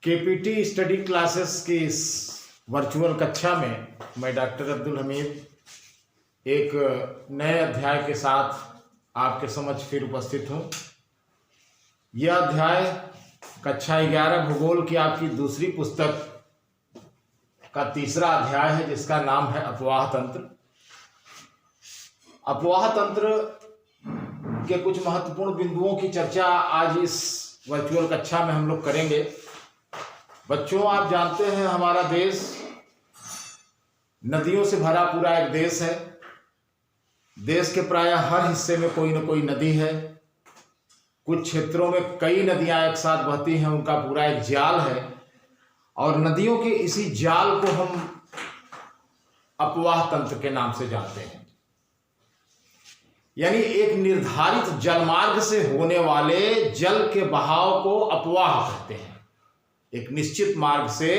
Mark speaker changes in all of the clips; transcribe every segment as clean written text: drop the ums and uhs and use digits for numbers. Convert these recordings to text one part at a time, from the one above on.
Speaker 1: KPT study classes की इस virtual कक्षा में मैं डॉक्टर अब्दुल हमीद एक नए अध्याय के साथ आपके समक्ष फिर उपस्थित हूँ। यह अध्याय कक्षा 11 भूगोल की आपकी दूसरी पुस्तक का तीसरा अध्याय है, जिसका नाम है अपवाह तंत्र। अपवाह तंत्र के कुछ महत्वपूर्ण बिंदुओं की चर्चा आज इस वर्चुअल कक्षा में हम लोग करेंगे। बच्चों, आप जानते हैं हमारा देश नदियों से भरा पूरा एक देश है। देश के प्रायः हर हिस्से में कोई न कोई नदी है। कुछ क्षेत्रों में कई नदियां एक साथ बहती हैं, उनका पूरा एक जाल है। और नदियों के इसी जाल को हम अपवाह तंत्र के नाम से जानते हैं। यानी एक निर्धारित जलमार्ग से होने वाले जल के बहाव को अपवाह कहते हैं। एक निश्चित मार्ग से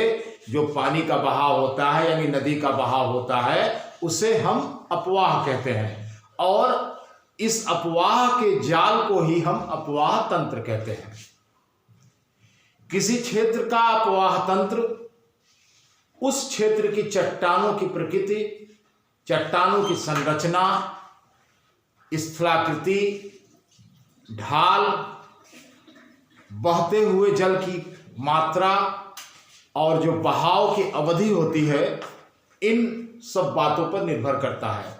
Speaker 1: जो पानी का बहाव होता है, यानी नदी का बहाव होता है, उसे हम अपवाह कहते हैं। और इस अपवाह के जाल को ही हम अपवाह तंत्र कहते हैं। किसी क्षेत्र का अपवाह तंत्र उस क्षेत्र की चट्टानों की प्रकृति, चट्टानों की संरचना, स्थलाकृति, ढाल, बहते हुए जल की मात्रा और जो बहाव की अवधि होती है, इन सब बातों पर निर्भर करता है।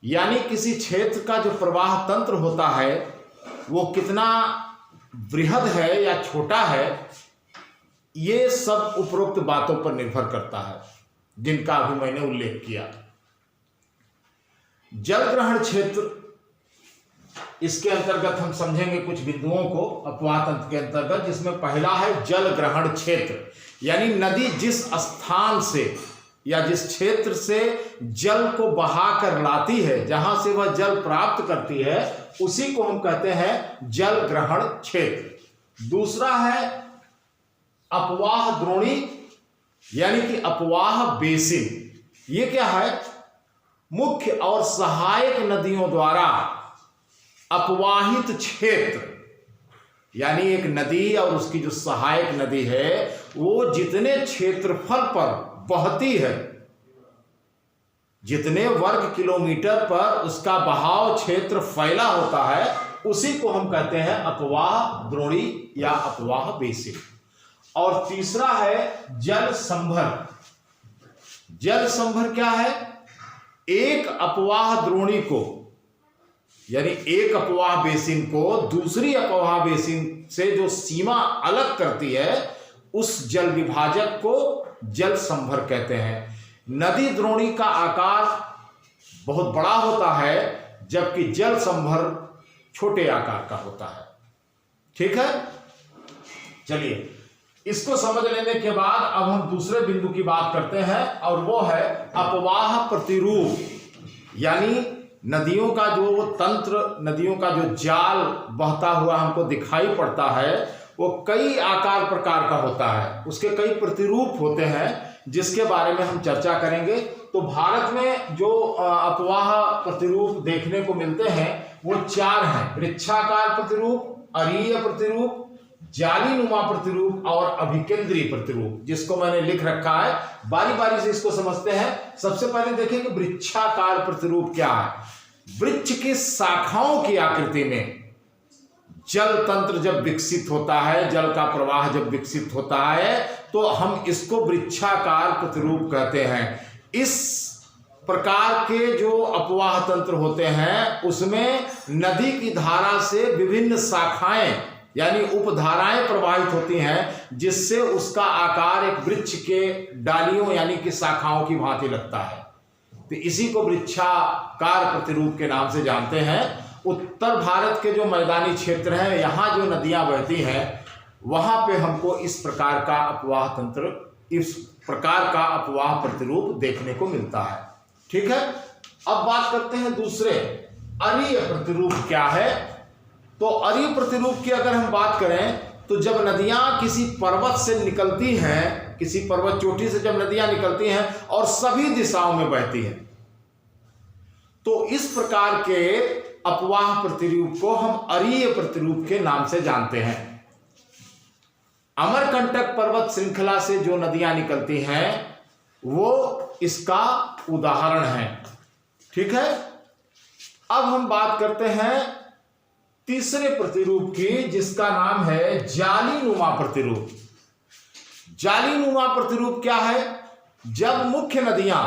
Speaker 1: यानी किसी क्षेत्र का जो प्रवाह तंत्र होता है वो कितना बृहद है या छोटा है, ये सब उपरोक्त बातों पर निर्भर करता है, जिनका अभी मैंने उल्लेख किया। जल ग्रहण क्षेत्र, इसके अंतर्गत हम समझेंगे कुछ बिंदुओं को अपवाह तंत्र के अंतर्गत, जिसमें पहला है जल ग्रहण क्षेत्र। यानी नदी जिस स्थान से या जिस क्षेत्र से जल को बहा कर लाती है, जहां से वह जल प्राप्त करती है, उसी को हम कहते हैं जल ग्रहण क्षेत्र। दूसरा है अपवाह द्रोणी, यानी कि अपवाह बेसिन। ये क्या है? मुख्य और सहायक नदियों द्वारा अपवाहित क्षेत्र। यानी एक नदी और उसकी जो सहायक नदी है, वो जितने क्षेत्रफल पर बहती है, जितने वर्ग किलोमीटर पर उसका बहाव क्षेत्र फैला होता है, उसी को हम कहते हैं अपवाह द्रोणी या अपवाह बेसिन। और तीसरा है जल संभर। जल संभर क्या है? एक अपवाह द्रोणी को, यानी एक अपवाह बेसिन को दूसरी अपवाह बेसिन से जो सीमा अलग करती है, उस जल विभाजक को जल संभर कहते हैं। नदी द्रोणी का आकार बहुत बड़ा होता है, जबकि जल संभर छोटे आकार का होता है। ठीक है, चलिए इसको समझ लेने के बाद अब हम दूसरे बिंदु की बात करते हैं, और वो है अपवाह प्रतिरूप। यानी नदियों का जो तंत्र, नदियों का जो जाल बहता हुआ हमको दिखाई पड़ता है, वो कई आकार प्रकार का होता है। उसके कई प्रतिरूप होते हैं, जिसके बारे में हम चर्चा करेंगे। तो भारत में जो अपवाह प्रतिरूप देखने को मिलते हैं वो चार हैं: वृक्षाकार प्रतिरूप, अरीय प्रतिरूप, जाली नुमा प्रतिरूप और अभिकेंद्रीय प्रतिरूप, जिसको मैंने लिख रखा है। बारी बारी से इसको समझते हैं। सबसे पहले देखिए कि वृक्षाकार प्रतिरूप क्या है। वृक्ष की शाखाओं की आकृति में जल तंत्र जब विकसित होता है, जल का प्रवाह जब विकसित होता है, तो हम इसको वृक्षाकार प्रतिरूप कहते हैं। इस प्रकार के जो अपवाह तंत्र होते हैं, उसमें नदी की धारा से विभिन्न शाखाएं यानी उपधाराएं प्रवाहित होती हैं, जिससे उसका आकार एक वृक्ष के डालियों यानी कि शाखाओं की भांति लगता है। तो इसी को वृक्षाकार प्रतिरूप के नाम से जानते हैं। उत्तर भारत के जो मैदानी क्षेत्र हैं, यहाँ जो नदियाँ बहती हैं, वहाँ पे हमको इस प्रकार का अपवाह तंत्र, इस प्रकार का अपवाह प्रतिरूप देखने को मिलता है। ठीक है, अब बात करते हैं दूसरे, अरीय प्रतिरूप क्या है। तो अरीय प्रतिरूप की अगर हम बात करें, तो जब नदियां किसी पर्वत से निकलती हैं, किसी पर्वत चोटी से जब नदियां निकलती हैं और सभी दिशाओं में बहती हैं, तो इस प्रकार के अपवाह प्रतिरूप को हम अरीय प्रतिरूप के नाम से जानते हैं। अमरकंटक पर्वत श्रृंखला से जो नदियां निकलती हैं वो इसका उदाहरण है। ठीक है, अब हम बात करते हैं तीसरे प्रतिरूप की, जिसका नाम है जालीनुमा प्रतिरूप। जालीनुमा प्रतिरूप क्या है? जब मुख्य नदियां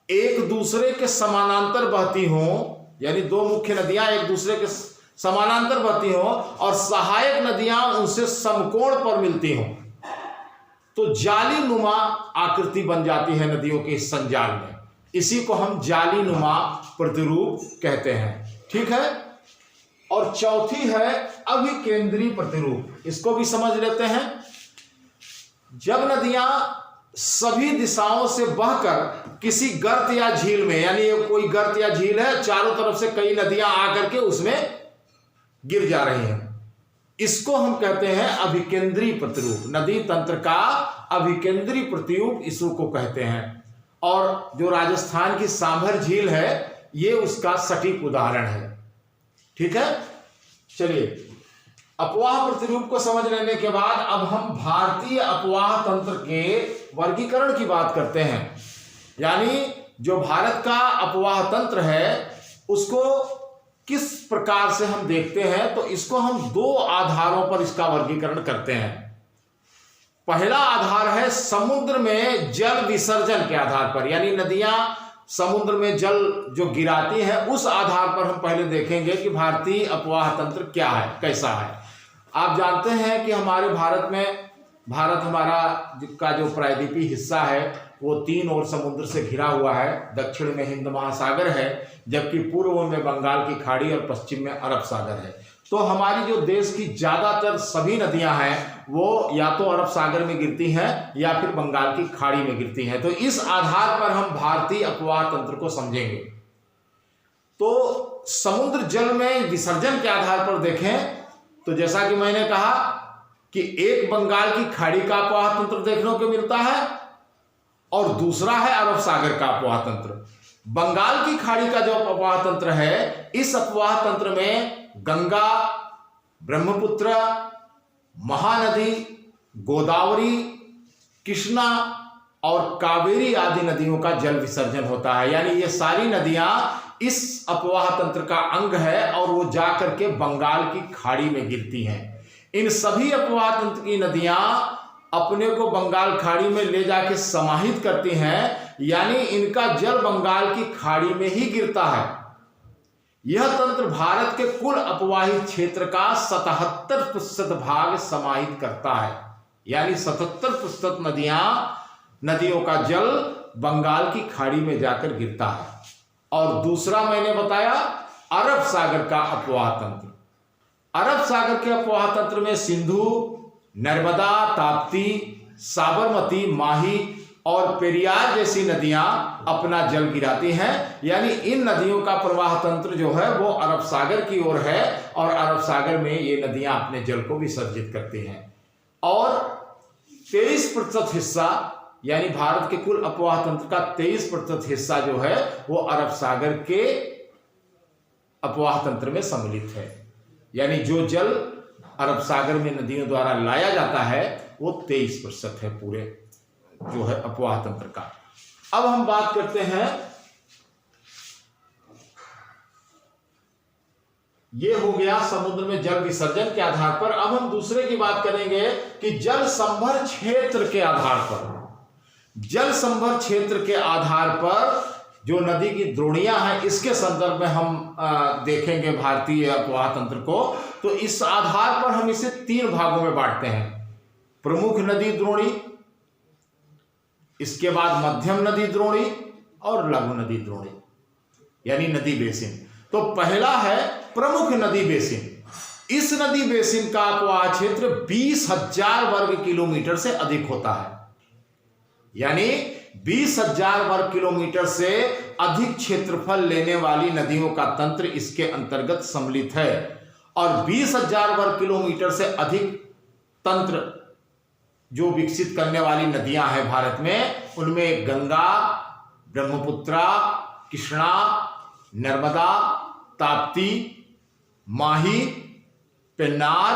Speaker 1: एक दूसरे के समानांतर बहती हों, यानी दो मुख्य नदियां एक दूसरे के समानांतर बहती हों और सहायक नदियां उनसे समकोण पर मिलती हों, तो जालीनुमा आकृति बन जाती है नदियों के इस संजाल में। इसी को हम जालीनुमा प्रतिरूप कहते हैं। ठीक है, और चौथी है अभिकेंद्री प्रतिरूप। इसको भी समझ लेते हैं। जब नदियां सभी दिशाओं से बहकर किसी गर्त या झील में, यानी कोई गर्त या झील है, चारों तरफ से कई नदियां आकर के उसमें गिर जा रही हैं, इसको हम कहते हैं अभिकेंद्री प्रतिरूप। नदी तंत्र का अभिकेंद्री प्रतिरूप इसको कहते हैं। और जो राजस्थान की सांभर झील है ये उसका सटीक उदाहरण है। ठीक है, चलिए अपवाह प्रतिरूप को समझ लेने के बाद अब हम भारतीय अपवाह तंत्र के वर्गीकरण की बात करते हैं। यानी जो भारत का अपवाह तंत्र है उसको किस प्रकार से हम देखते हैं, तो इसको हम दो आधारों पर इसका वर्गीकरण करते हैं। पहला आधार है समुद्र में जल विसर्जन के आधार पर, यानी नदियां समुद्र में जल जो गिराती हैं उस आधार पर हम पहले देखेंगे कि भारतीय अपवाह तंत्र क्या है, कैसा है। आप जानते हैं कि हमारे भारत हमारा का जो प्रायद्वीपीय हिस्सा है वो 3 ओर समुद्र से घिरा हुआ है। दक्षिण में हिंद महासागर है, जबकि पूर्व में बंगाल की खाड़ी और पश्चिम में अरब सागर है। तो हमारी जो देश की ज्यादातर सभी नदियां हैं वो या तो अरब सागर में गिरती हैं या फिर बंगाल की खाड़ी में गिरती हैं। तो इस आधार पर हम भारतीय अपवाह तंत्र को समझेंगे। तो समुद्र जल में विसर्जन के आधार पर देखें तो जैसा कि मैंने कहा कि एक बंगाल की खाड़ी का अपवाह तंत्र देखने को मिलता है और दूसरा है अरब सागर का अपवाह तंत्र। बंगाल की खाड़ी का जो अपवाह तंत्र है, इस अपवाह तंत्र में गंगा, ब्रह्मपुत्र, महानदी, गोदावरी, कृष्णा और कावेरी आदि नदियों का जल विसर्जन होता है। यानी ये सारी नदियां इस अपवाह तंत्र का अंग है और वो जाकर के बंगाल की खाड़ी में गिरती हैं। इन सभी अपवाह तंत्र की नदियां अपने को बंगाल खाड़ी में ले जाके समाहित करती हैं, यानी इनका जल बंगाल की खाड़ी में ही गिरता है। यह तंत्र भारत के कुल अपवाही क्षेत्र का 77% भाग समाहित करता है। यानी 77% नदियों का जल बंगाल की खाड़ी में जाकर गिरता है। और दूसरा मैंने बताया अरब सागर का अपवाह तंत्र। अरब सागर के अपवाह तंत्र में सिंधु, नर्मदा, ताप्ती, साबरमती, माही और पेरियार जैसी नदियां अपना जल गिराती हैं। यानी इन नदियों का प्रवाह तंत्र जो है वो अरब सागर की ओर है और अरब सागर में ये नदियां अपने जल को विसर्जित करती हैं। और 23% हिस्सा, यानी भारत के कुल अपवाह तंत्र का 23% हिस्सा जो है वो अरब सागर के अपवाह तंत्र में सम्मिलित है। यानी जो जल अरब सागर में नदियों द्वारा लाया जाता है वो 23% है पूरे जो है अपवाह तंत्र का। अब हम बात करते हैं, ये हो गया समुद्र में जल विसर्जन के आधार पर। अब हम दूसरे की बात करेंगे कि जल संभर क्षेत्र के आधार पर। जल संभर क्षेत्र के आधार पर जो नदी की द्रोणियां हैं इसके संदर्भ में हम देखेंगे भारतीय अपवाह तंत्र को। तो इस आधार पर हम इसे 3 भागों में बांटते हैं। प्रमुख नदी द्रोणी, इसके बाद मध्यम नदी द्रोणी और लघु नदी द्रोणी, यानी नदी बेसिन। तो पहला है प्रमुख नदी बेसिन। इस नदी बेसिन का अपवाह क्षेत्र 20,000 वर्ग किलोमीटर से अधिक होता है। यानी 20,000 वर्ग किलोमीटर से अधिक क्षेत्रफल लेने वाली नदियों का तंत्र इसके अंतर्गत सम्मिलित है। और 20,000 वर्ग किलोमीटर से अधिक तंत्र जो विकसित करने वाली नदियां हैं भारत में, उनमें गंगा, ब्रह्मपुत्रा, कृष्णा, नर्मदा, ताप्ती, माही, पेन्नार,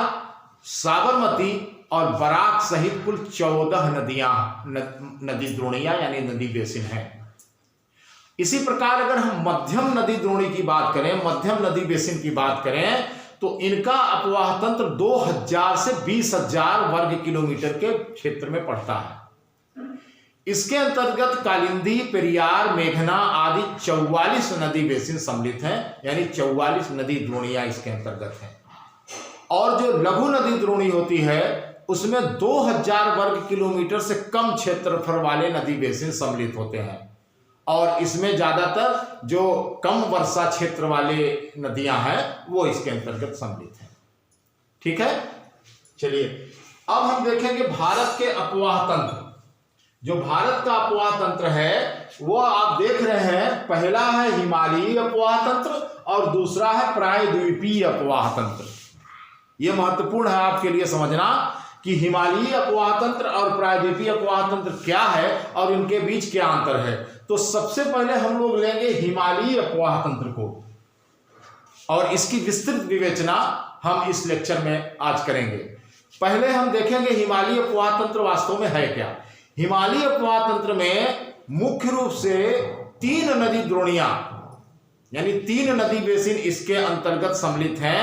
Speaker 1: साबरमती और बराक सहित कुल 14 नदियां नदी द्रोणियां यानी नदी बेसिन है। इसी प्रकार अगर हम मध्यम नदी द्रोणी की बात करें, मध्यम नदी बेसिन की बात करें, तो इनका अपवाह तंत्र 2000 से 20,000 वर्ग किलोमीटर के क्षेत्र में पड़ता है। इसके अंतर्गत कालिंदी, पेरियार, मेघना आदि 44 नदी बेसिन सम्मिलित हैं, यानी 44 नदी द्रोणियां इसके अंतर्गत हैं। और जो लघु नदी द्रोणी होती है उसमें 2000 वर्ग किलोमीटर से कम क्षेत्रफल वाले नदी बेसिन सम्मिलित होते हैं, और इसमें ज्यादातर जो कम वर्षा क्षेत्र वाले नदियां हैं वो इसके अंतर्गत सम्मिलित हैं। ठीक है, चलिए अब हम देखेंगे भारत के अपवाह तंत्र। जो भारत का अपवाह तंत्र है वो आप देख रहे हैं, पहला है हिमालयी अपवाह तंत्र और दूसरा है प्रायद्वीपीय अपवाह तंत्र। यह महत्वपूर्ण है आपके लिए समझना कि हिमालयी अपवाह तंत्र और प्रायद्वीपीय अपवाह तंत्र क्या है और इनके बीच क्या अंतर है। तो सबसे पहले हम लोग लेंगे हिमालयी अपवाह तंत्र को, और इसकी विस्तृत विवेचना हम इस लेक्चर में आज करेंगे। पहले हम देखेंगे हिमालयी अपवाह तंत्र वास्तव में है क्या। हिमालयी अपवाह तंत्र में मुख्य रूप से 3 नदी द्रोणियां यानी 3 नदी बेसिन इसके अंतर्गत सम्मिलित हैं,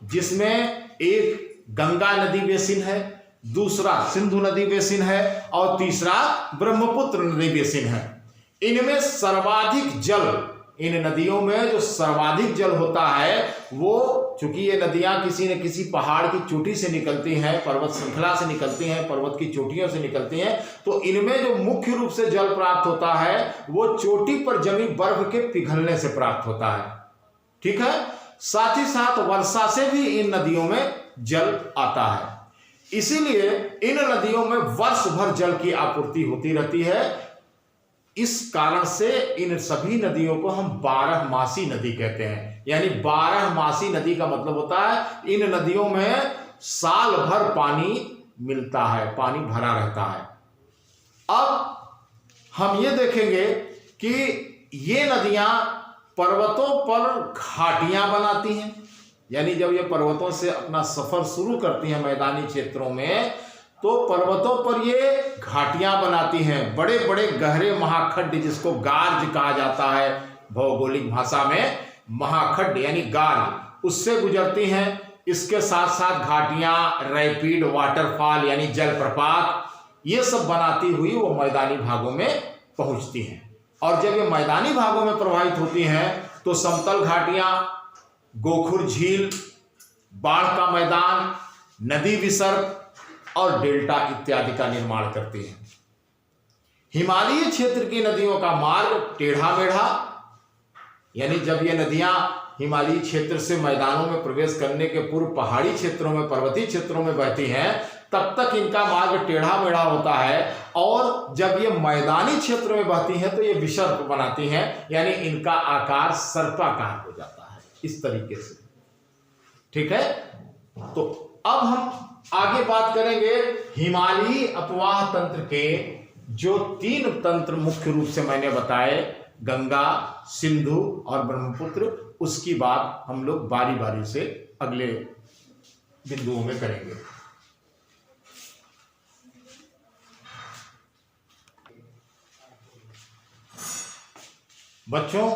Speaker 1: जिसमें एक गंगा नदी बेसिन है, दूसरा सिंधु नदी बेसिन है और तीसरा ब्रह्मपुत्र नदी बेसिन है। इनमें सर्वाधिक जल, इन नदियों में जो सर्वाधिक जल होता है वो, चूंकि ये नदियां किसी न किसी पहाड़ की चोटी से निकलती हैं, पर्वत श्रृंखला से निकलती हैं, पर्वत की चोटियों से निकलती हैं, तो इनमें जो मुख्य रूप से जल प्राप्त होता है वो चोटी पर जमी बर्फ के पिघलने से प्राप्त होता है। ठीक है, साथ ही साथ वर्षा से भी इन नदियों में जल आता है, इसीलिए इन नदियों में वर्ष भर जल की आपूर्ति होती रहती है। इस कारण से इन सभी नदियों को हम 12मासी नदी कहते हैं, यानी 12मासी नदी का मतलब होता है इन नदियों में साल भर पानी मिलता है, पानी भरा रहता है। अब हम ये देखेंगे कि ये नदियां पर्वतों पर घाटियां बनाती हैं, यानी जब ये पर्वतों से अपना सफर शुरू करती हैं मैदानी क्षेत्रों में, तो पर्वतों पर ये घाटियां बनाती हैं, बड़े बड़े गहरे महाखड्ड, जिसको गार्ज कहा जाता है भौगोलिक भाषा में, महाखड्ड यानी गार्ज, उससे गुजरती हैं। इसके साथ साथ घाटियां, रैपिड वाटरफॉल यानी जलप्रपात, ये सब बनाती हुई वो मैदानी भागों में पहुंचती हैं। और जब ये मैदानी भागों में प्रवाहित होती हैं तो समतल घाटियां, गोखुर झील, बाढ़ का मैदान, नदी विसर्ग और डेल्टा इत्यादि का निर्माण करती हैं। हिमालयी क्षेत्र की नदियों का मार्ग टेढ़ा मेढ़ा, यानी जब ये नदियां हिमालयी क्षेत्र से मैदानों में प्रवेश करने के पूर्व पहाड़ी क्षेत्रों में, पर्वतीय क्षेत्रों में बहती हैं, तब तक इनका मार्ग टेढ़ा मेढ़ा होता है, और जब ये मैदानी क्षेत्र में बहती हैं तो ये विसर्प बनाती हैं, यानी इनका आकार सर्पाकार हो जाता है इस तरीके से। ठीक है, तो अब हम आगे बात करेंगे हिमालयी अपवाह तंत्र के जो 3 तंत्र मुख्य रूप से मैंने बताए, गंगा, सिंधु और ब्रह्मपुत्र, उसकी बात हम लोग बारी बारी से अगले बिंदुओं में करेंगे। बच्चों,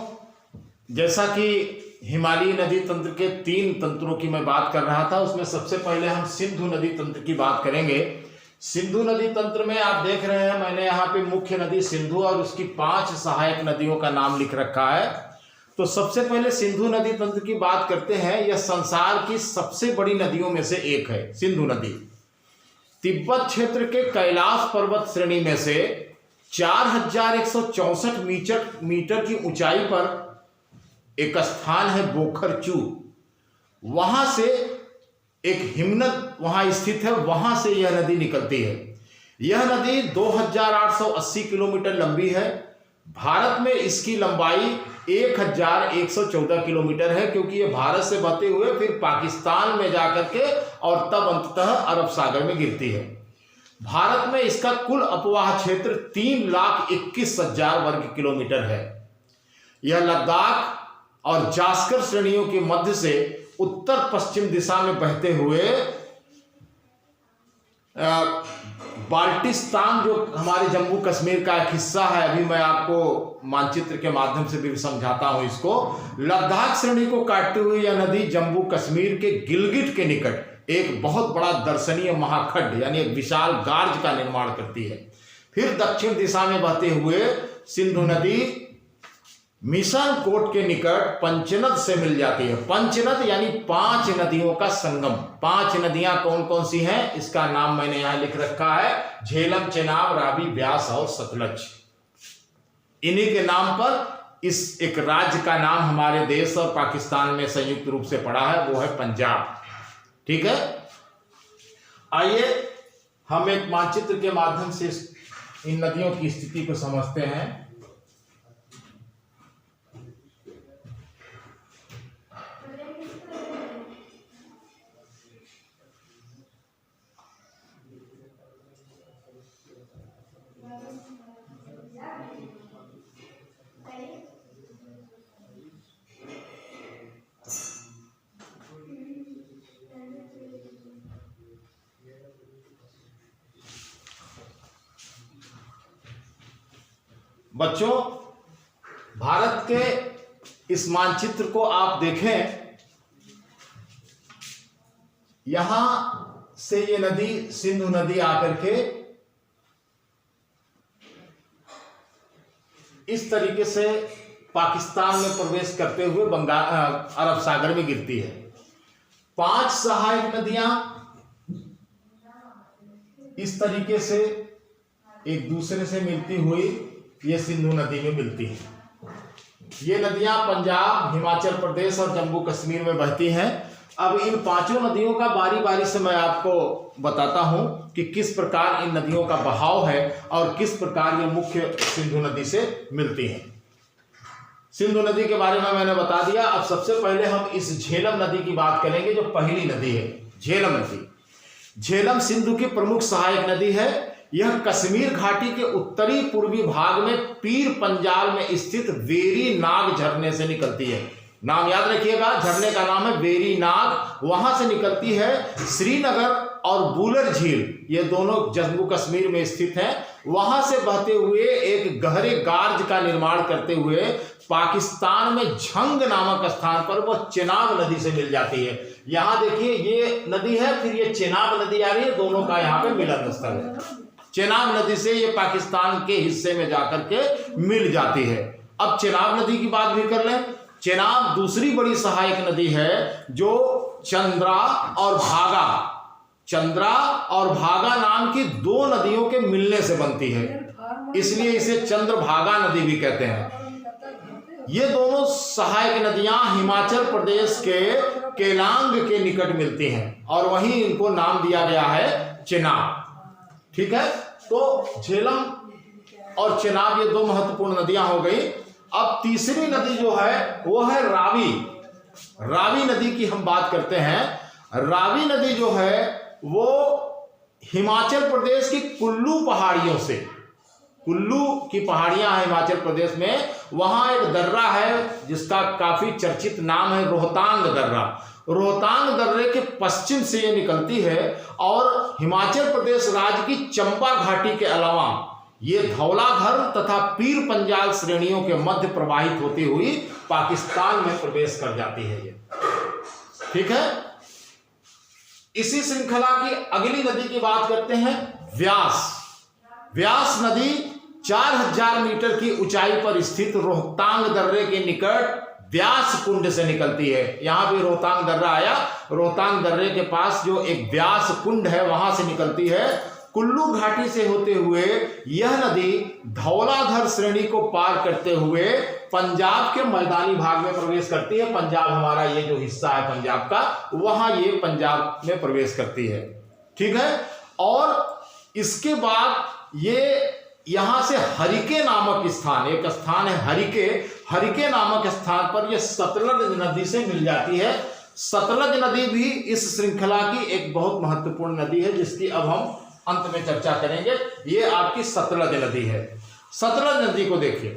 Speaker 1: जैसा कि हिमालयी नदी तंत्र के 3 तंत्रों की मैं बात कर रहा था, उसमें सबसे पहले हम सिंधु नदी तंत्र की बात करेंगे। सिंधु नदी तंत्र में आप देख रहे हैं मैंने यहाँ पे मुख्य नदी सिंधु और उसकी 5 सहायक नदियों का नाम लिख रखा है। तो सबसे पहले सिंधु नदी तंत्र की बात करते हैं। यह संसार की सबसे बड़ी नदियों में से एक है सिंधु नदी। तिब्बत क्षेत्र के कैलाश पर्वत श्रेणी में से 4164 मीटर की ऊंचाई पर एक स्थान है बोखरचू, वहां से एक हिमनद वहां स्थित है, वहां से यह नदी निकलती है। यह नदी 2880 किलोमीटर लंबी है। भारत में इसकी लंबाई 1114 किलोमीटर है, क्योंकि यह भारत से बहते हुए फिर पाकिस्तान में जाकर के और तब अंततः अरब सागर में गिरती है। भारत में इसका कुल अपवाह क्षेत्र 3,21,000 वर्ग किलोमीटर है। यह लद्दाख और जास्कर श्रेणियों के मध्य से उत्तर पश्चिम दिशा में बहते हुए बाल्टिस्तान जो हमारे जम्मू कश्मीर का एक हिस्सा है, अभी मैं आपको मानचित्र के माध्यम से भी समझाता हूं इसको। लद्दाख श्रेणी को काटती हुई यह नदी जम्मू कश्मीर के गिलगिट के निकट एक बहुत बड़ा दर्शनीय महाखड्ड यानी एक विशाल गार्ज का निर्माण करती है। फिर दक्षिण दिशा में बहते हुए सिंधु नदी मिशन कोट के निकट पंचनद से मिल जाती है। पंचनद यानी 5 नदियों का संगम। 5 नदियां कौन कौन सी हैं इसका नाम मैंने यहां लिख रखा है, झेलम, चेनाब, रावी, ब्यास और सतलज। इन्हीं के नाम पर इस एक राज्य का नाम हमारे देश और पाकिस्तान में संयुक्त रूप से पड़ा है, वो है पंजाब। ठीक है, आइए हम एक मानचित्र के माध्यम से इन नदियों की स्थिति को समझते हैं। बच्चों, भारत के इस मानचित्र को आप देखें, यहां से ये नदी सिंधु नदी आकर के इस तरीके से पाकिस्तान में प्रवेश करते हुए अरब सागर में गिरती है। 5 सहायक नदियां इस तरीके से एक दूसरे से मिलती हुई ये सिंधु नदी में मिलती है। ये नदियां पंजाब, हिमाचल प्रदेश और जम्मू कश्मीर में बहती हैं। अब इन 5 नदियों का बारी बारी से मैं आपको बताता हूं कि किस प्रकार इन नदियों का बहाव है और किस प्रकार ये मुख्य सिंधु नदी से मिलती हैं। सिंधु नदी के बारे में मैंने बता दिया। अब सबसे पहले हम इस झेलम नदी की बात करेंगे, जो पहली नदी है, झेलम नदी। झेलम सिंधु की प्रमुख सहायक नदी है। यह कश्मीर घाटी के उत्तरी पूर्वी भाग में पीर पंजाल में स्थित वेरी नाग झरने से निकलती है। नाम याद रखिएगा, झरने का नाम है वेरी नाग। वहां से निकलती है। श्रीनगर और बुलर झील ये दोनों जम्मू कश्मीर में स्थित हैं। वहां से बहते हुए एक गहरे गार्ज का निर्माण करते हुए पाकिस्तान में झंग नामक स्थान पर वह चेनाब नदी से मिल जाती है। यहां देखिए ये नदी है, फिर ये चेनाब नदी आ रही है, दोनों का यहाँ पे मिलन स्थल है। चेनाब नदी से ये पाकिस्तान के हिस्से में जाकर के मिल जाती है। अब चेनाब नदी की बात भी कर लें। चेनाब दूसरी बड़ी सहायक नदी है जो चंद्रा और भागा नाम की 2 नदियों के मिलने से बनती है, इसलिए इसे चंद्रभागा नदी भी कहते हैं। ये दोनों सहायक नदियां हिमाचल प्रदेश के केलांग के निकट मिलती हैं और वहीं इनको नाम दिया गया है चेनाब। ठीक है, तो झेलम और चेनाब ये 2 महत्वपूर्ण नदियां हो गई। अब तीसरी नदी जो है वो है रावी। रावी नदी की हम बात करते हैं। रावी नदी जो है वो हिमाचल प्रदेश की कुल्लू पहाड़ियों से, कुल्लू की पहाड़ियां हैं हिमाचल प्रदेश में, वहां एक दर्रा है जिसका काफी चर्चित नाम है रोहतांग दर्रा। रोहतांग दर्रे के पश्चिम से ये निकलती है और हिमाचल प्रदेश राज्य की चंबा घाटी के अलावा ये धौलाधर तथा पीर पंजाल श्रेणियों के मध्य प्रवाहित होती हुई पाकिस्तान में प्रवेश कर जाती है ये। ठीक है, इसी श्रृंखला की अगली नदी की बात करते हैं, व्यास। व्यास नदी 4000 मीटर की ऊंचाई पर स्थित रोहतांग दर्रे के निकट व्यास कुंड से निकलती है। यहां भी रोहतांग दर्रा आया। रोहतांग दर्रे के पास जो एक व्यास कुंड है वहां से निकलती है। कुल्लू घाटी से होते हुए यह नदी धौलाधर श्रेणी को पार करते हुए पंजाब के मैदानी भाग में प्रवेश करती है। पंजाब हमारा ये जो हिस्सा है पंजाब का, वहां ये पंजाब में प्रवेश करती है। ठीक है, और इसके बाद ये यहां से हरिके नामक स्थान, एक स्थान है हरिके नामक स्थान पर यह सतलज नदी से मिल जाती है। सतलज नदी भी इस श्रृंखला की एक बहुत महत्वपूर्ण नदी है जिसकी अब हम अंत में चर्चा करेंगे। ये आपकी सतलज नदी है। सतलज नदी को देखिए,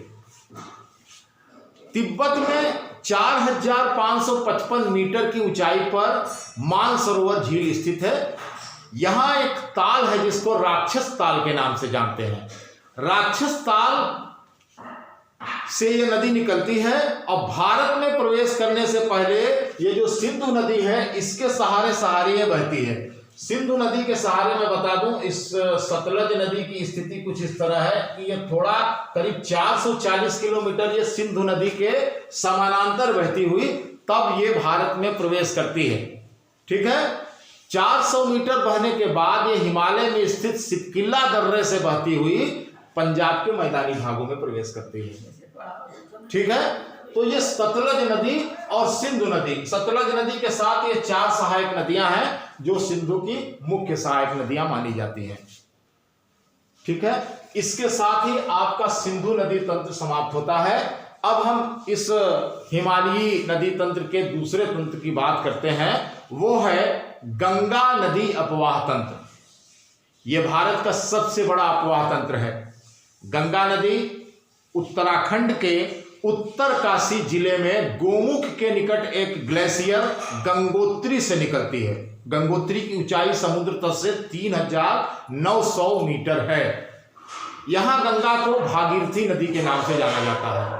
Speaker 1: तिब्बत में 4555 मीटर की ऊंचाई पर मानसरोवर झील स्थित है। यहां एक ताल है जिसको राक्षस ताल के नाम से जानते हैं। राक्षस ताल से ये नदी निकलती है और भारत में प्रवेश करने से पहले ये जो सिंधु नदी है इसके सहारे सहारे ये बहती है। सिंधु नदी के सहारे मैं बता दूं, इस सतलज नदी की स्थिति कुछ इस तरह है कि ये थोड़ा करीब 440 किलोमीटर ये सिंधु नदी के समानांतर बहती हुई तब ये भारत में प्रवेश करती है। ठीक है, 400 मीटर बहने के बाद ये हिमालय में स्थित सितकिल्ला दर्रे से बहती हुई पंजाब के मैदानी भागों में प्रवेश करती है। ठीक है, तो ये सतलज नदी और सिंधु नदी, सतलज नदी के साथ ये 4 सहायक नदियां हैं जो सिंधु की मुख्य सहायक नदियां मानी जाती हैं। ठीक है, इसके साथ ही आपका सिंधु नदी तंत्र समाप्त होता है। अब हम इस हिमालयी नदी तंत्र के दूसरे तंत्र की बात करते हैं, वो है गंगा नदी अपवाह तंत्र। यह भारत का सबसे बड़ा अपवाह तंत्र है। गंगा नदी उत्तराखंड के उत्तरकाशी जिले में गोमुख के निकट एक ग्लेशियर गंगोत्री से निकलती है। गंगोत्री की ऊंचाई समुद्र तल से 3900 मीटर है। यहां गंगा को भागीरथी नदी के नाम से जाना जाता है।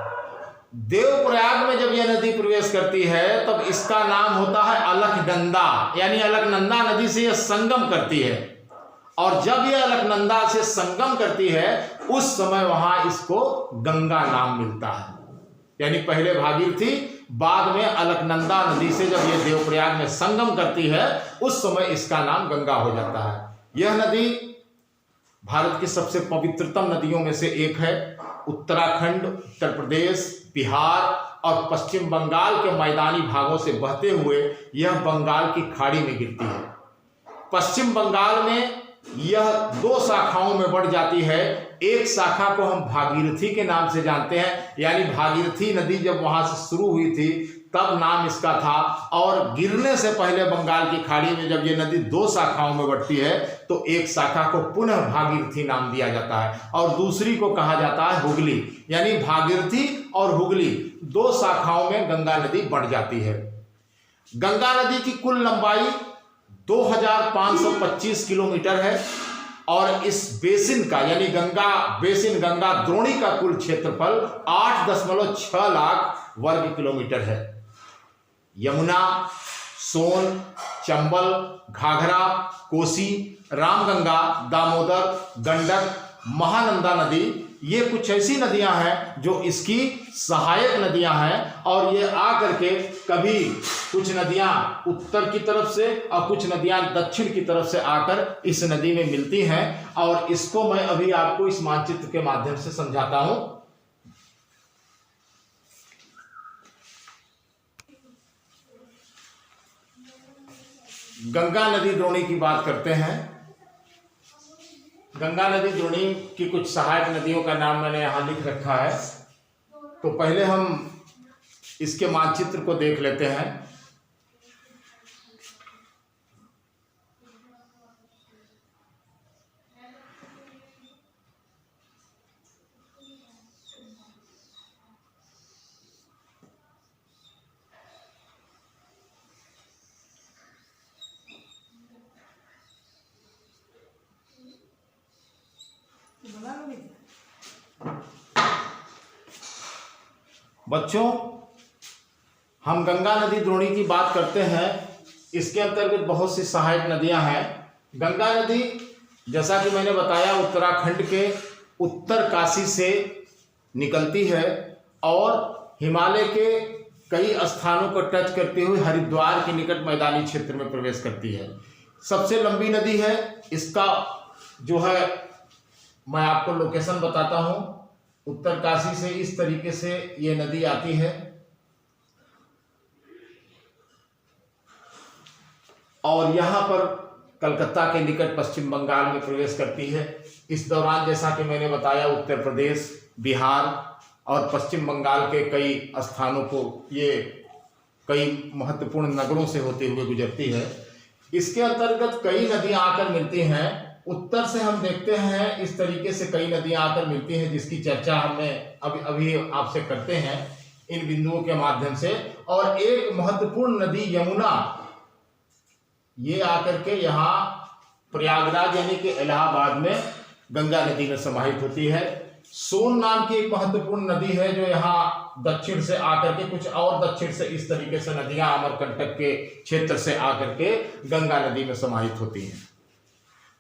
Speaker 1: देवप्रयाग में जब यह नदी प्रवेश करती है तब इसका नाम होता है अलकनंदा, यानी अलकनंदा नदी से यह संगम करती है। और जब यह अलकनंदा से संगम करती है उस समय वहां इसको गंगा नाम मिलता है। यानी पहले भागीरथी, बाद में अलकनंदा नदी से जब यह देवप्रयाग में संगम करती है उस समय इसका नाम गंगा हो जाता है। यह नदी भारत की सबसे पवित्रतम नदियों में से एक है। उत्तराखंड, उत्तर प्रदेश, बिहार और पश्चिम बंगाल के मैदानी भागों से बहते हुए यह बंगाल की खाड़ी में गिरती है। पश्चिम बंगाल में यह 2 शाखाओं में बढ़ जाती है। एक शाखा को हम भागीरथी के नाम से जानते हैं, यानी भागीरथी नदी जब वहां से शुरू हुई थी तब नाम इसका था, और गिरने से पहले बंगाल की खाड़ी में जब यह नदी 2 शाखाओं में बढ़ती है तो एक शाखा को पुनः भागीरथी नाम दिया जाता है और दूसरी को कहा जाता है हुगली। यानी भागीरथी और हुगली 2 शाखाओं में गंगा नदी बढ़ जाती है। गंगा नदी की कुल लंबाई 2525 किलोमीटर है और इस बेसिन का, यानी गंगा बेसिन, गंगा द्रोणी का कुल क्षेत्रफल 8.6 लाख वर्ग किलोमीटर है। यमुना, सोन, चंबल, घाघरा, कोसी, रामगंगा, दामोदर, गंडक, महानंदा नदी, ये कुछ ऐसी नदियां हैं जो इसकी सहायक नदियां हैं। और ये आकर के कभी कुछ नदियां उत्तर की तरफ से और कुछ नदियां दक्षिण की तरफ से आकर इस नदी में मिलती हैं। और इसको मैं अभी आपको इस मानचित्र के माध्यम से समझाता हूं। गंगा नदी द्रोणी की बात करते हैं। गंगा नदी द्रोणी की कुछ सहायक नदियों का नाम मैंने यहां लिख रखा है। तो पहले हम इसके मानचित्र को देख लेते हैं। बच्चों, हम गंगा नदी द्रोणी की बात करते हैं। इसके अंतर्गत बहुत सी सहायक नदियां हैं। गंगा नदी, जैसा कि मैंने बताया, उत्तराखंड के उत्तरकाशी से निकलती है और हिमालय के कई स्थानों को टच करते हुए हरिद्वार के निकट मैदानी क्षेत्र में प्रवेश करती है। सबसे लंबी नदी है। इसका जो है मैं आपको लोकेशन बताता हूं। उत्तरकाशी से इस तरीके से ये नदी आती है और यहां पर कलकत्ता के निकट पश्चिम बंगाल में प्रवेश करती है। इस दौरान, जैसा कि मैंने बताया, उत्तर प्रदेश, बिहार और पश्चिम बंगाल के कई स्थानों को ये कई महत्वपूर्ण नगरों से होते हुए गुजरती है। इसके अंतर्गत कई नदियां आकर मिलती हैं। उत्तर से हम देखते हैं इस तरीके से कई नदियां आकर मिलती हैं जिसकी चर्चा हमें अभी आपसे करते हैं इन बिंदुओं के माध्यम से। और एक महत्वपूर्ण नदी यमुना, ये आकर के यहाँ प्रयागराज यानी कि इलाहाबाद में गंगा नदी में समाहित होती है। सोन नाम की एक महत्वपूर्ण नदी है जो यहाँ दक्षिण से आकर के, कुछ और दक्षिण से इस तरीके से नदियां अमरकंटक के क्षेत्र से आकर के गंगा नदी में समाहित होती हैं।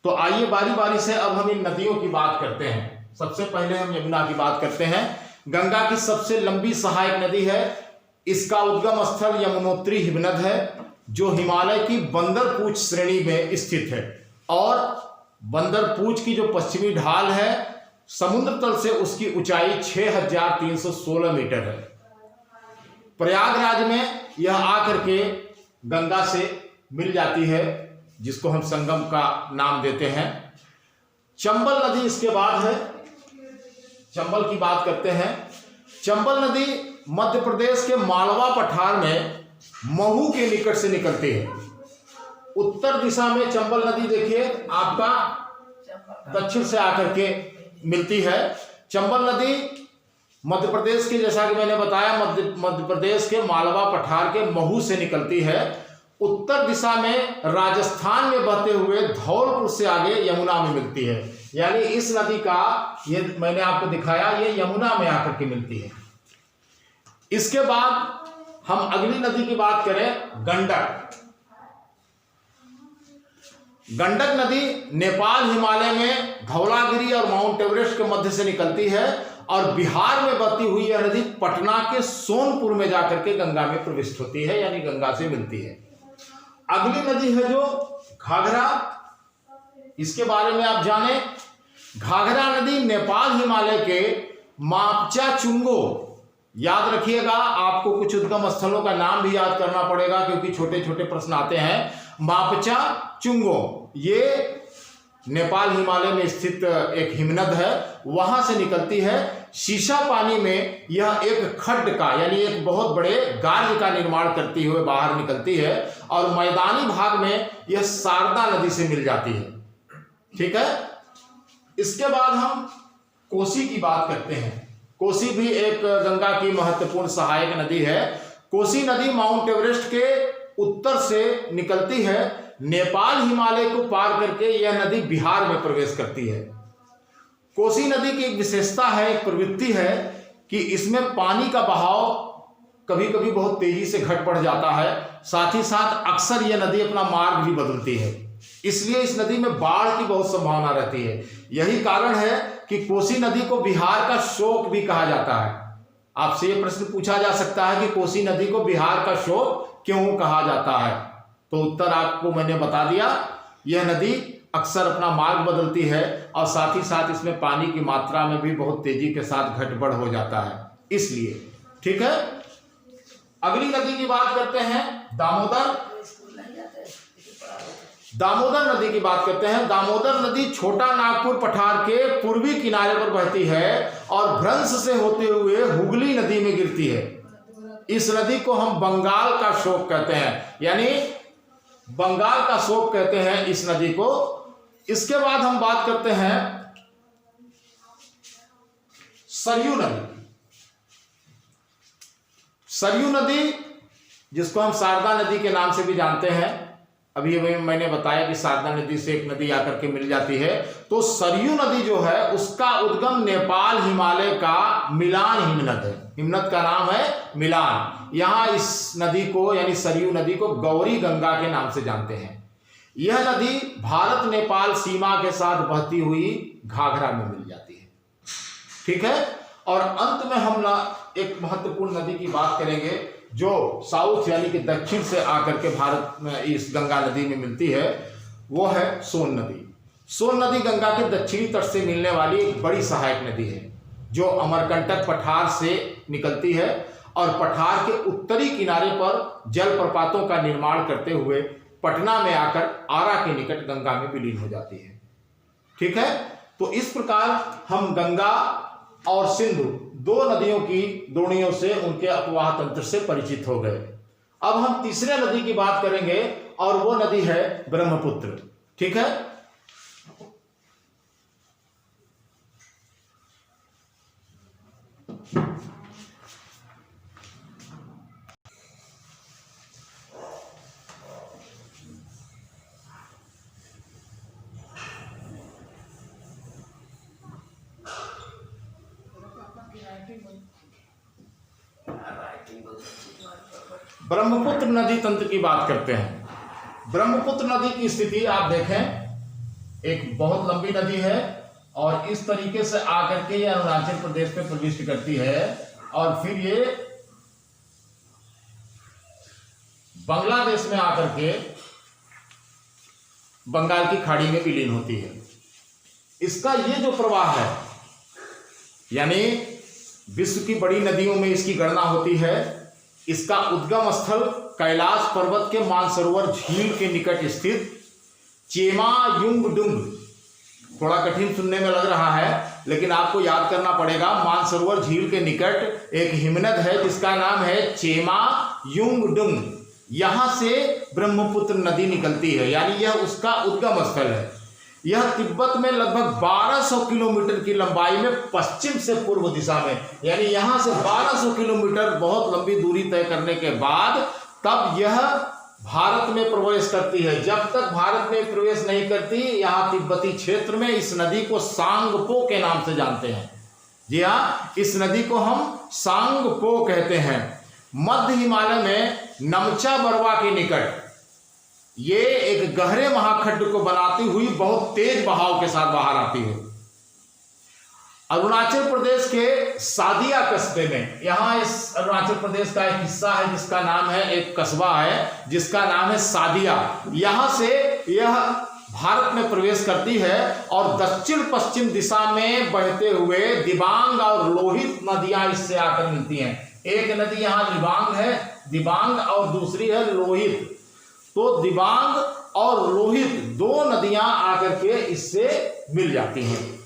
Speaker 1: तो आइए बारी बारी से अब हम इन नदियों की बात करते हैं। सबसे पहले हम यमुना की बात करते हैं। गंगा की सबसे लंबी सहायक नदी है। इसका उद्गम स्थल यमुनोत्री हिमनद है जो हिमालय की बंदरपूछ श्रेणी में स्थित है, और बंदरपूछ की जो पश्चिमी ढाल है समुद्र तल से उसकी ऊंचाई 6316 मीटर है। प्रयागराज में यह आकर के गंगा से मिल जाती है, जिसको हम संगम का नाम देते हैं। चंबल नदी इसके बाद है। चंबल की बात करते हैं। चंबल नदी मध्य प्रदेश के मालवा पठार में महू के निकट से निकलती है। उत्तर दिशा में चंबल नदी देखिए आपका दक्षिण से आकर के मिलती है। चंबल नदी मध्य प्रदेश के, जैसा कि मैंने बताया, मध्य प्रदेश के मालवा पठार के महू से निकलती है। उत्तर दिशा में राजस्थान में बहते हुए धौलपुर से आगे यमुना में मिलती है। यानी इस नदी का, ये मैंने आपको दिखाया, ये यमुना में आकर के मिलती है। इसके बाद हम अगली नदी की बात करें, गंडक। गंडक नदी नेपाल हिमालय में धौलागिरी और माउंट एवरेस्ट के मध्य से निकलती है, और बिहार में बहती हुई यह नदी पटना के सोनपुर में जाकर के गंगा में प्रविष्ट होती है, यानी गंगा से मिलती है। अगली नदी है जो घाघरा। इसके बारे में आप जाने, घाघरा नदी नेपाल हिमालय के मापचा चुंगो, याद रखिएगा, आपको कुछ उद्गम स्थलों का नाम भी याद करना पड़ेगा क्योंकि छोटे छोटे प्रश्न आते हैं। मापचा चुंगो ये नेपाल हिमालय में स्थित एक हिमनद है, वहां से निकलती है। शीशा पानी में यह एक खड्ड का, यानी एक बहुत बड़े गार्ज का निर्माण करती हुए बाहर निकलती है, और मैदानी भाग में यह शारदा नदी से मिल जाती है। ठीक है। इसके बाद हम कोसी की बात करते हैं। कोसी भी एक गंगा की महत्वपूर्ण सहायक नदी है। कोसी नदी माउंट एवरेस्ट के उत्तर से निकलती है। नेपाल हिमालय को पार करके यह नदी बिहार में प्रवेश करती है। कोसी नदी की एक विशेषता है, एक प्रवृत्ति है कि इसमें पानी का बहाव कभी कभी बहुत तेजी से घट बढ़ जाता है। साथ ही साथ अक्सर यह नदी अपना मार्ग भी बदलती है, इसलिए इस नदी में बाढ़ की बहुत संभावना रहती है। यही कारण है कि कोसी नदी को बिहार का शोक भी कहा जाता है। आपसे यह प्रश्न पूछा जा सकता है कि कोसी नदी को बिहार का शोक क्यों कहा जाता है, तो उत्तर आपको मैंने बता दिया। यह नदी अक्सर अपना मार्ग बदलती है, और साथ ही साथ इसमें पानी की मात्रा में भी बहुत तेजी के साथ घट बढ़ हो जाता है, इसलिए। ठीक है। अगली नदी की बात करते हैं, दामोदर। दामोदर नदी की बात करते हैं। दामोदर नदी छोटा नागपुर पठार के पूर्वी किनारे पर बहती है और भ्रंश से होते हुए हुगली नदी में गिरती है। इस नदी को हम बंगाल का शोक कहते हैं, यानी बंगाल का शोक कहते हैं इस नदी को। इसके बाद हम बात करते हैं सरयू नदी। सरयू नदी, जिसको हम शारदा नदी के नाम से भी जानते हैं, अभी मैंने बताया कि शारदा नदी से एक नदी आकर के मिल जाती है। तो सरयू नदी जो है उसका उद्गम नेपाल हिमालय का मिलान हिमनद है। हिमनद का नाम है मिलान। यहां इस नदी को, यानी सरयू नदी को, गौरी गंगा के नाम से जानते हैं। यह नदी भारत नेपाल सीमा के साथ बहती हुई घाघरा में मिल जाती है। ठीक है। और अंत में हम एक महत्वपूर्ण नदी की बात करेंगे जो साउथ यानी कि दक्षिण से आकर के भारत में इस गंगा नदी में मिलती है, वो है सोन नदी। सोन नदी गंगा के दक्षिणी तट से मिलने वाली एक बड़ी सहायक नदी है जो अमरकंटक पठार से निकलती है और पठार के उत्तरी किनारे पर जलप्रपातों का निर्माण करते हुए पटना में आकर आरा के निकट गंगा में विलीन हो जाती है। ठीक है। तो इस प्रकार हम गंगा और सिंधु, दो नदियों की द्रोणियों से, उनके अपवाह तंत्र से परिचित हो गए। अब हम तीसरे नदी की बात करेंगे और वो नदी है ब्रह्मपुत्र। ठीक है। ब्रह्मपुत्र नदी तंत्र की बात करते हैं। ब्रह्मपुत्र नदी की स्थिति आप देखें, एक बहुत लंबी नदी है और इस तरीके से आकर के ये अरुणाचल प्रदेश पे प्रविष्ट करती है और फिर ये बांग्लादेश में आकर के बंगाल की खाड़ी में विलीन होती है। इसका ये जो प्रवाह है, यानी विश्व की बड़ी नदियों में इसकी गणना होती है। इसका उद्गम स्थल कैलाश पर्वत के मानसरोवर झील के निकट स्थित चेमायुंगडुंग, थोड़ा कठिन सुनने में लग रहा है लेकिन आपको याद करना पड़ेगा। मानसरोवर झील के निकट एक हिमनद है जिसका नाम है चेमायुंगडुंग। यहां से ब्रह्मपुत्र नदी निकलती है, यानी यह उसका उद्गम स्थल है। यह तिब्बत में लगभग 1200 किलोमीटर की लंबाई में पश्चिम से पूर्व दिशा में, यानी यहां से 1200 किलोमीटर बहुत लंबी दूरी तय करने के बाद तब यह भारत में प्रवेश करती है। जब तक भारत में प्रवेश नहीं करती, यहां तिब्बती क्षेत्र में इस नदी को सांगपो के नाम से जानते हैं। जी हाँ, इस नदी को हम सांगपो कहते हैं। मध्य हिमालय में नमचा बरवा के निकट ये एक गहरे महाखंड को बनाती हुई बहुत तेज बहाव के साथ बाहर आती है। अरुणाचल प्रदेश के सादिया कस्बे में, यहां इस अरुणाचल प्रदेश का एक हिस्सा है जिसका नाम है, एक कस्बा है जिसका नाम है सादिया। यहां से यह भारत में प्रवेश करती है और दक्षिण पश्चिम दिशा में बहते हुए दिबांग और लोहित नदियां इससे आकर मिलती हैं। एक नदी यहां दिबांग है, दिबांग, और दूसरी है लोहित। तो दिबांग और लोहित दो नदियां आकर के इससे मिल जाती हैं।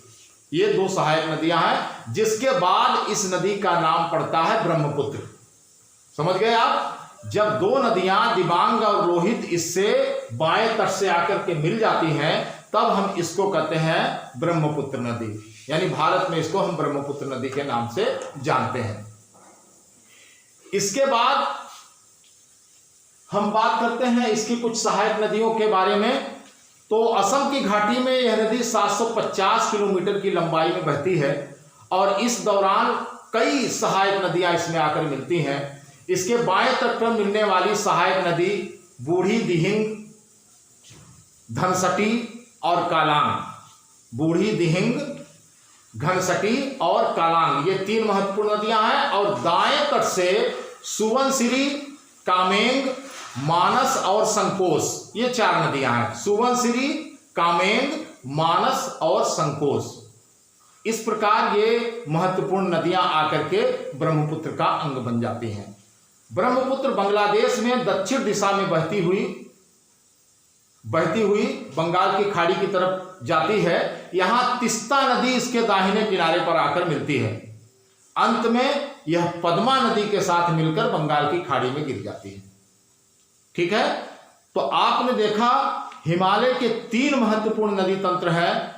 Speaker 1: ये दो सहायक नदियां हैं, जिसके बाद इस नदी का नाम पड़ता है ब्रह्मपुत्र। समझ गए आप? जब दो नदियां दिबांग और लोहित इससे बाएं तट से आकर के मिल जाती हैं, तब हम इसको कहते हैं ब्रह्मपुत्र नदी, यानी भारत में इसको हम ब्रह्मपुत्र नदी के नाम से जानते हैं। इसके बाद हम बात करते हैं इसकी कुछ सहायक नदियों के बारे में। तो असम की घाटी में यह नदी 750 किलोमीटर की लंबाई में बहती है और इस दौरान कई सहायक नदियां इसमें आकर मिलती हैं। इसके बाएं तट पर मिलने वाली सहायक नदी बूढ़ी दिहिंग, धनसटी और कालांग। बूढ़ी दिहिंग, घनसटी और कालांग, ये तीन महत्वपूर्ण नदियां हैं। और दाएं तट से सुबनसिरी, कामेंग, मानस और संकोश, ये चार नदियां हैं। सुबनसिरी, कामेंग, मानस और संकोश। इस प्रकार ये महत्वपूर्ण नदियां आकर के ब्रह्मपुत्र का अंग बन जाती हैं। ब्रह्मपुत्र बांग्लादेश में दक्षिण दिशा में बहती हुई बंगाल की खाड़ी की तरफ जाती है। यहां तिस्ता नदी इसके दाहिने किनारे पर आकर मिलती है। अंत में यह पद्मा नदी के साथ मिलकर बंगाल की खाड़ी में गिर जाती है। ठीक है, तो आपने देखा हिमालय के तीन महत्वपूर्ण नदी तंत्र हैं,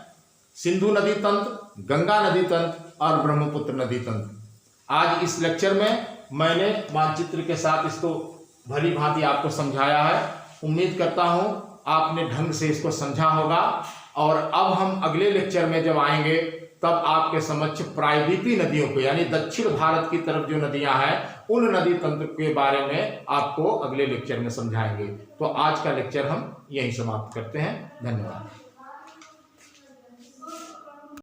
Speaker 1: सिंधु नदी तंत्र, गंगा नदी तंत्र और ब्रह्मपुत्र नदी तंत्र। आज इस लेक्चर में मैंने मानचित्र के साथ इसको भली भांति आपको समझाया है। उम्मीद करता हूं आपने ढंग से इसको समझा होगा। और अब हम अगले लेक्चर में जब आएंगे तब आपके समक्ष प्रायद्वीपीय नदियों को, यानी दक्षिण भारत की तरफ जो नदियां हैं, उन नदी तंत्र के बारे में आपको अगले लेक्चर में समझाएंगे। तो आज का लेक्चर हम यहीं समाप्त करते हैं। धन्यवाद।